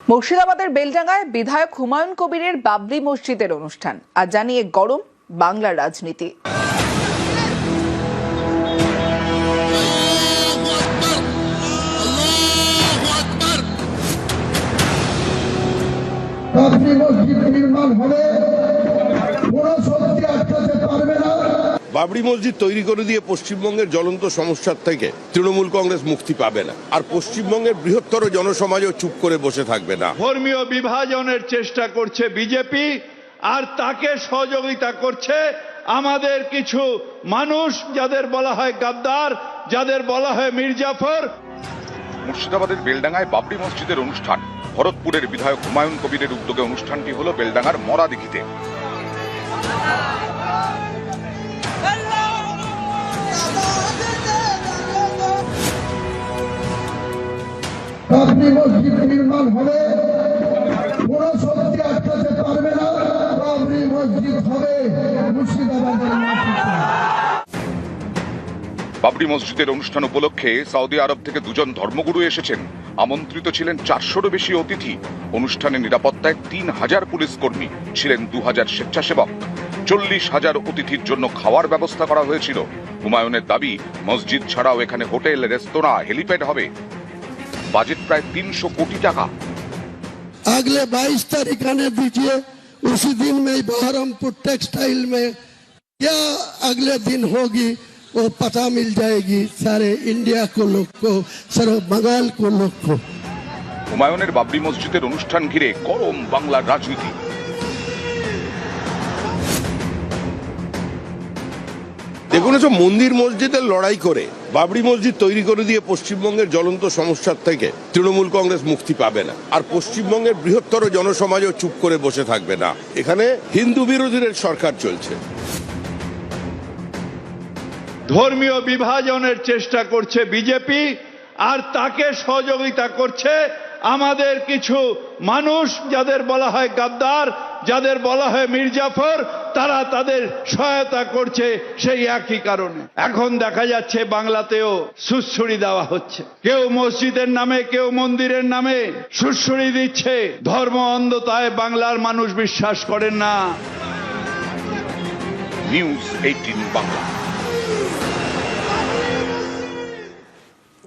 মুর্শিদাবাদের বেলডাঙ্গায় বিধায়ক হুমায়ুন কবিরের বাবরি মসজিদের অনুষ্ঠান। আর জানিয়ে গরম বাংলার রাজনীতি। বাবরি মসজিদ নির্মাণ হলে কোনো শক্তি আটকাতে পারবে না। বাবরি মসজিদ তৈরি করে দিয়ে পশ্চিমবঙ্গের জ্বলন্ত সমস্যার থেকে তৃণমূল কংগ্রেস মুক্তি পাবে না, আর পশ্চিমবঙ্গের বৃহত্তর জনসমাজও চুপ করে বসে থাকবে না। ধর্মীয় বিভাজনের চেষ্টা করছে বিজেপি, আর তাকে সহযোগিতা করছে আমাদের কিছু মানুষ, যাদের বলা হয় গাদ্দার, যাদের বলা হয় মির্জাফর। মুর্শিদাবাদের বেলডাঙ্গায় বাবরি মসজিদের অনুষ্ঠান। ভরতপুরের বিধায়ক হুমায়ুন কবিরের উদ্যোগে অনুষ্ঠানটি হলো বেলডাঙ্গার মরাদিঘিতে। বাবরি মসজিদ নির্মাণ হলে কোনো শক্তি আটকাতে পারবে না। বাবরি মসজিদ হবে মুর্শিদাবাদের মাটিতে। বাবরি মসজিদের অনুষ্ঠান উপলক্ষে সৌদি আরব থেকে দুজন ধর্মগুরু এসেছেন। আমন্ত্রিত ছিলেন 400-রও বেশি অতিথি। অনুষ্ঠানে নিরাপত্তায় 3000 পুলিশ কর্মী, ছিলেন 2000 স্বেচ্ছাসেবক। 40,000 অতিথির জন্য খাওয়ার ব্যবস্থা করা হয়েছিল। হুমায়ুনের দাবি, মসজিদ ছাড়াও এখানে হোটেল, রেস্তোরাঁ, হেলিপ্যাড হবে। বাজেট প্রায় 300 কোটি টাকা। अगले 22 तारीख आने दीजिए, उसी दिन में बहरमपुर टेक्सटाइल में क्या अगले दिन होगी वो पता मिल जाएगी सारे इंडिया को लोग को, सारे बंगाल को लोग को। হুমায়ুনের বাবরি মসজিদের অনুষ্ঠান ঘিরে গরম বাংলার রাজনীতি। দেখুন, এসব মন্দির মসজিদের লড়াই করে বাবরি মসজিদ তৈরি করে দিয়ে পশ্চিমবঙ্গের জ্বলন্ত সমস্যার থেকে তৃণমূল কংগ্রেস মুক্তি পাবে না, আর পশ্চিমবঙ্গের বৃহত্তর জনসমাজও চুপ করে বসে থাকবে না। এখানে হিন্দু বিরোধীদের সরকার চলছে। ধর্মীয় বিভাজনের চেষ্টা করছে বিজেপি, আর তাকে সহযোগিতা করছে আমাদের কিছু মানুষ, যাদের বলা হয় গাদ্দার, যাদের বলা হয় মির্জাফর। তারা তাদের সহায়তা করছে সেই একই কারণে। এখন দেখা যাচ্ছে বাংলাতেও সুড়সুড়ি দেওয়া হচ্ছে। কেউ মসজিদের নামে, কেউ মন্দিরের নামে সুড়সুড়ি দিচ্ছে। ধর্ম অন্ধতায় বাংলার মানুষ বিশ্বাস করেন না। নিউজ 18 বাংলা।